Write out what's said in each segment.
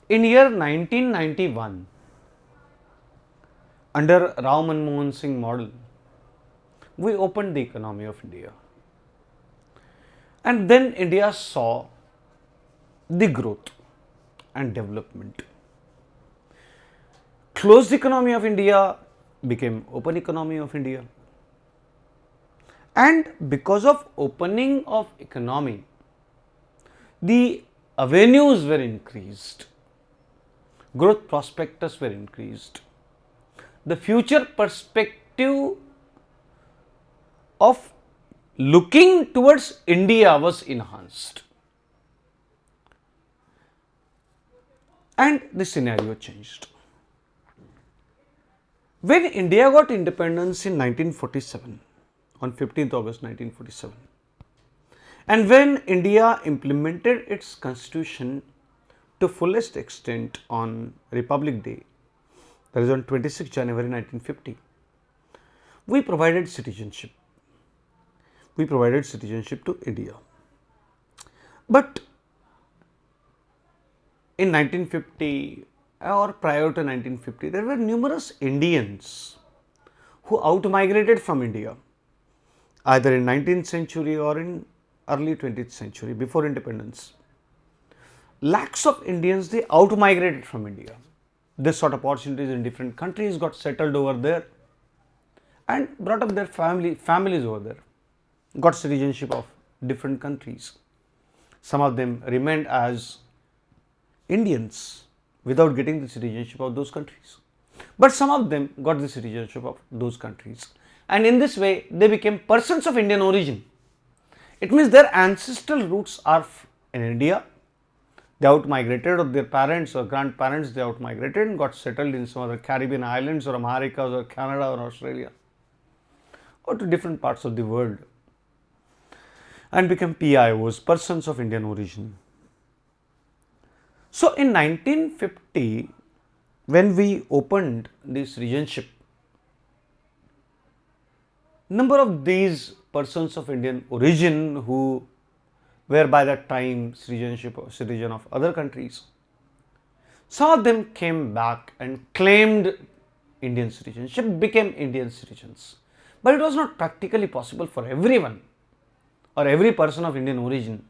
In year 1991, under Rao Manmohan Singh model, we opened the economy of India. And then India saw the growth and development. Closed economy of India became open economy of India. And because of opening of economy, the avenues were increased, growth prospectus were increased. The future perspective of looking towards India was enhanced. And the scenario changed. When India got independence in 1947, on 15th August 1947, and when India implemented its constitution to fullest extent on Republic Day, that is on 26 January 1950, we provided citizenship. We provided citizenship to India. But in 1950 or prior to 1950, there were numerous Indians who out-migrated from India, either in 19th century or in early 20th century, before independence. Lakhs of Indians, they out-migrated from India. They sought opportunities in different countries, got settled over there and brought up their families over there, got citizenship of different countries. Some of them remained as Indians without getting the citizenship of those countries. But some of them got the citizenship of those countries. And in this way, they became persons of Indian origin. It means their ancestral roots are in India. They out-migrated, or their parents or grandparents, they out-migrated and got settled in some other Caribbean islands or Americas or Canada or Australia or to different parts of the world and became PIOs, persons of Indian origin. So, in 1950, when we opened this citizenship, number of these persons of Indian origin who were by that time citizen of other countries, some of them came back and claimed Indian citizenship, became Indian citizens. But it was not practically possible for everyone or every person of Indian origin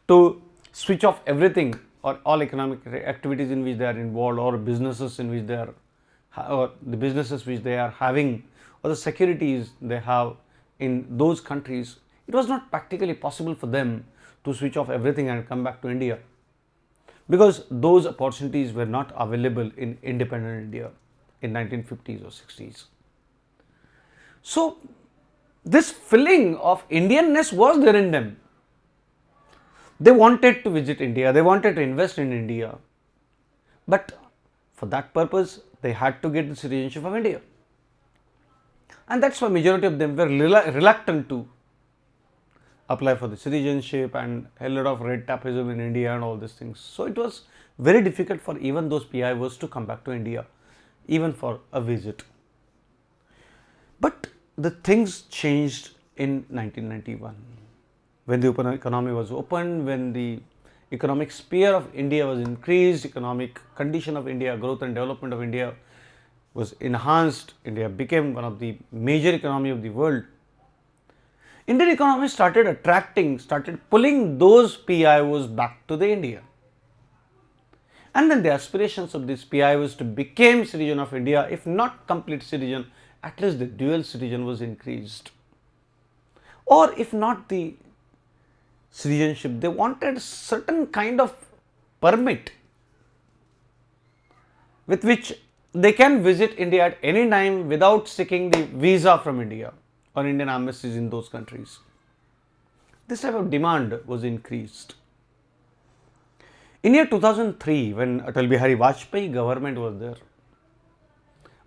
to switch off everything or all economic activities in which they are involved, or businesses in which they are, or the businesses which they are having, or the securities they have in those countries. It was not practically possible for them to switch off everything and come back to India, because those opportunities were not available in independent India in 1950s or 60s. So, this feeling of Indianness was there in them. They wanted to visit India, they wanted to invest in India, but for that purpose they had to get the citizenship of India. And that's why majority of them were reluctant to apply for the citizenship, and a lot of red tapeism in India and all these things. So, it was very difficult for even those PIOs to come back to India, even for a visit. But the things changed in 1991. When the open economy was opened, when the economic sphere of India was increased, economic condition of India, growth and development of India was enhanced, India became one of the major economy of the world. Indian economy started attracting, started pulling those PIOs back to the India. And then the aspirations of these PIOs to become citizen of India, if not complete citizen, at least the dual citizen was increased. Or if not the citizenship, they wanted certain kind of permit with which they can visit India at any time without seeking the visa from India or Indian embassies in those countries. This type of demand was increased. In year 2003, when Atal Bihari Vajpayee government was there,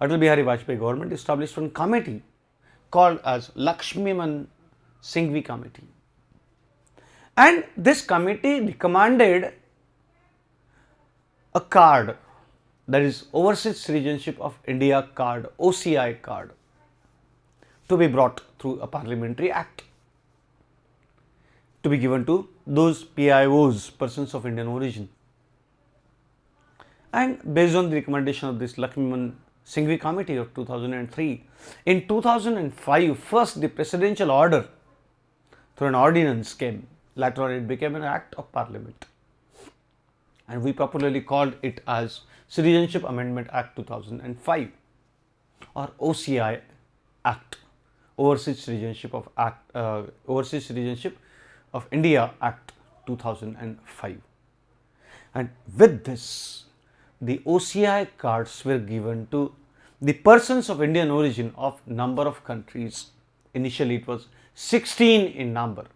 Atal Bihari Vajpayee government established one committee called as Lakshmiman Singhvi Committee. And this committee recommended a card, that is Overseas Citizenship of India card, OCI card, to be brought through a parliamentary act to be given to those PIOs, persons of Indian origin. And based on the recommendation of this Lakshman Singhvi Committee of 2003, in 2005, first the presidential order through an ordinance came. Later on, it became an act of parliament. And we popularly called it as Citizenship Amendment Act 2005 or OCI Act, Overseas Citizenship of India Act 2005. And with this, the OCI cards were given to the persons of Indian origin of number of countries. Initially, it was 16 in number.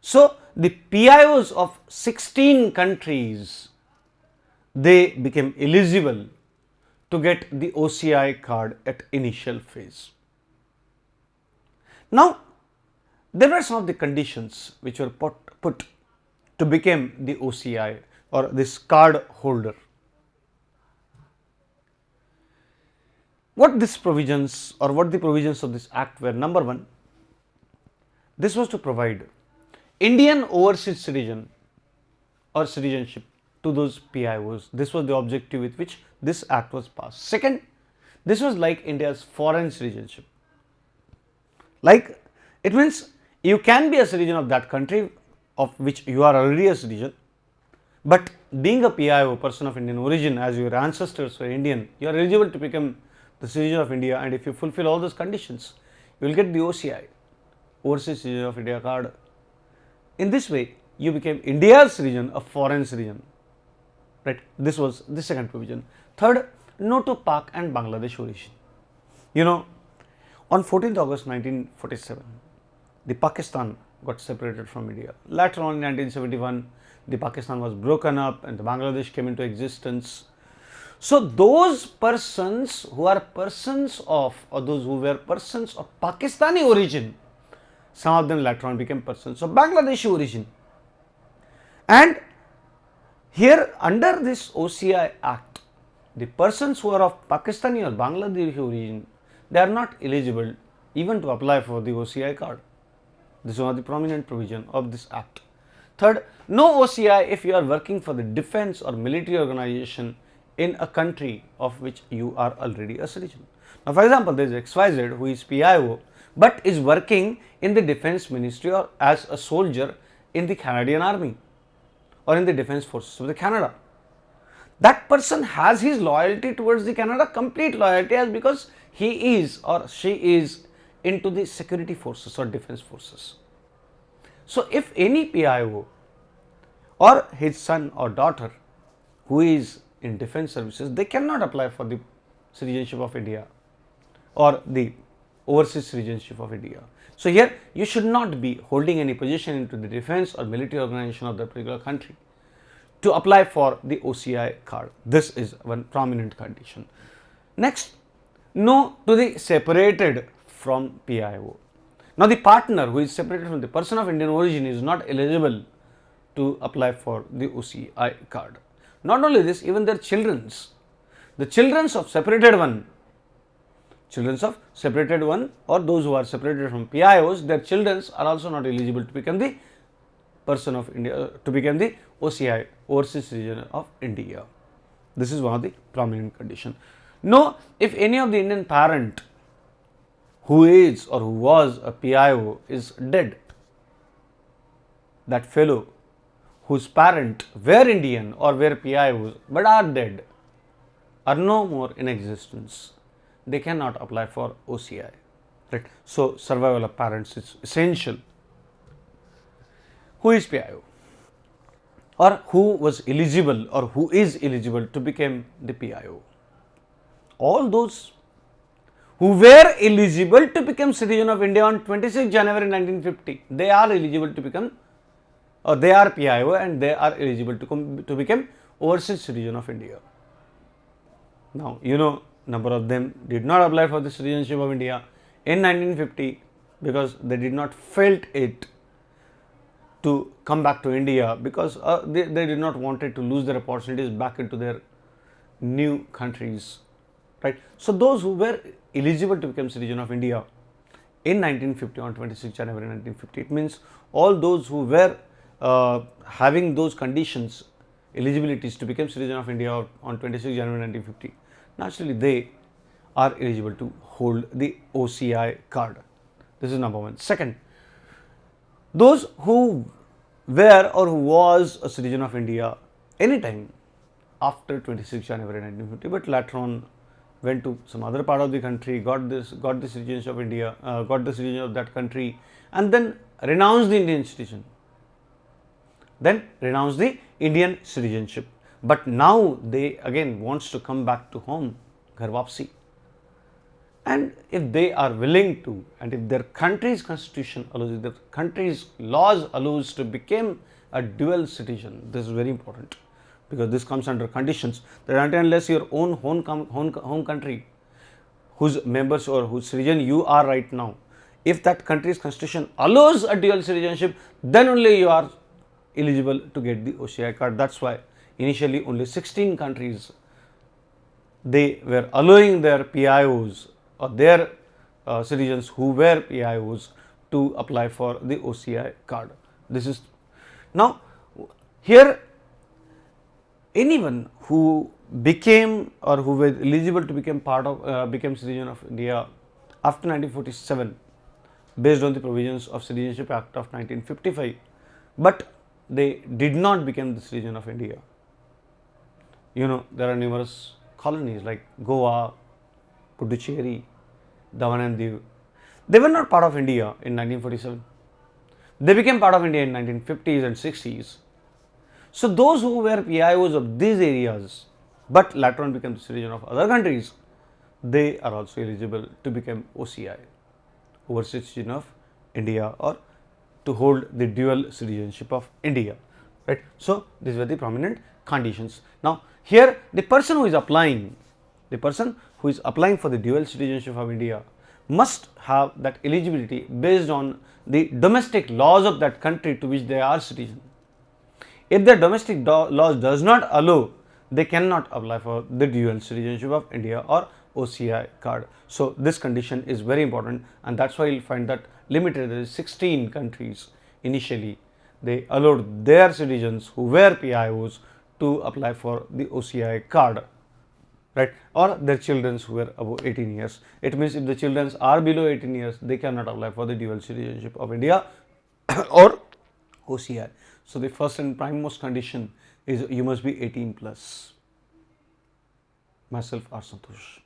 So, the PIOs of 16 countries, they became eligible to get the OCI card at initial phase. Now, there were some of the conditions which were put to become the OCI or this card holder. What the provisions of this act were: number one, this was to provide Indian overseas citizen or citizenship to those PIOs. This was the objective with which this act was passed. Second, this was like India's foreign citizenship. Like, it means you can be a citizen of that country of which you are already a citizen, but being a PIO, person of Indian origin, as your ancestors were Indian, you are eligible to become the citizen of India, and if you fulfill all those conditions, you will get the OCI, Overseas Citizen of India card. In this way, you became India's citizen, a foreign citizen. Right? This was the second provision. Third, no to Pak and Bangladesh origin. You know, on 14th August 1947, the Pakistan got separated from India. Later on in 1971, the Pakistan was broken up and the Bangladesh came into existence. So, those persons who are persons of, or those who were persons of Pakistani origin, some of them later on became persons of Bangladeshi origin. And here, under this OCI Act, the persons who are of Pakistani or Bangladeshi origin, they are not eligible even to apply for the OCI card. This is one of the prominent provision of this Act. Third, no OCI if you are working for the defense or military organization in a country of which you are already a citizen. Now, for example, there is XYZ who is PIO, but is working in the defense ministry or as a soldier in the Canadian Army or in the defense forces of the Canada. That person has his loyalty towards the Canada, complete loyalty, as because he is or she is into the security forces or defense forces. So, if any PIO or his son or daughter who is in defense services, they cannot apply for the citizenship of India or the overseas citizenship of India. So, here you should not be holding any position into the defense or military organization of that particular country to apply for the OCI card. This is one prominent condition. Next, no to the separated from PIO. Now, the partner who is separated from the person of Indian origin is not eligible to apply for the OCI card. Not only this, even their childrens, the childrens of separated one or those who are separated from PIOs, their childrens are also not eligible to become the person of India, to become the OCI, Overseas Citizen of India. This is one of the prominent condition. No, if any of the Indian parent who is or who was a PIO is dead, that fellow whose parent were Indian or were PIOs but are dead, are no more in existence, they cannot apply for OCI. Right? So, survival of parents is essential. Who is PIO or who was eligible or who is eligible to become the PIO? All those who were eligible to become citizen of India on 26 January 1950, they are eligible to become, or they are PIO and they are eligible to become overseas citizen of India. Now, you know, number of them did not apply for the citizenship of India in 1950 because they did not felt it to come back to India, because they did not wanted to lose their opportunities back into their new countries. Right. So, those who were eligible to become citizen of India in 1950 on 26 January 1950, it means all those who were having those conditions eligibilities to become citizen of India on 26 January 1950, naturally they are eligible to hold the OCI card. This is number one. Second, those who were or who was a citizen of India anytime after 26 January 1950, but later on went to some other part of the country, got the citizenship of India, got the citizenship of that country, and then renounced the Indian citizen. Then renounced the Indian citizenship. But now they again wants to come back to home, ghar wapsi. And if they are willing to, and if their country's constitution allows, if their country's laws allows to become a dual citizen, this is very important, because this comes under conditions that until unless your own home country, whose members or whose citizen you are right now, if that country's constitution allows a dual citizenship, then only you are eligible to get the OCI card. That's why initially only 16 countries, they were allowing their PIOs or their citizens who were PIOs to apply for the OCI card. This is now here anyone who became or who were eligible to become part of became citizen of India after 1947 based on the provisions of Citizenship Act of 1955, but they did not become the citizen of India. You know, there are numerous colonies like Goa, Puducherry, Daman and Diu. They were not part of India in 1947. They became part of India in 1950s and 60s. So those who were PIOs of these areas but later on became the citizen of other countries, they are also eligible to become OCI, overseas citizen of India, or to hold the dual citizenship of India, right. So these were the prominent conditions. Now here the person who is applying for the dual citizenship of India must have that eligibility based on the domestic laws of that country to which they are citizen. If the domestic laws does not allow, they cannot apply for the dual citizenship of India or OCI card. So this condition is very important, and that's why you'll find that limited, there is 16 countries initially, they allowed their citizens who were PIOs to apply for the OCI card, right, or their children who were above 18 years. It means if the children are below 18 years, they cannot apply for the dual citizenship of India or OCI. So the first and primemost condition is you must be 18 plus. Myself, R. Santosh.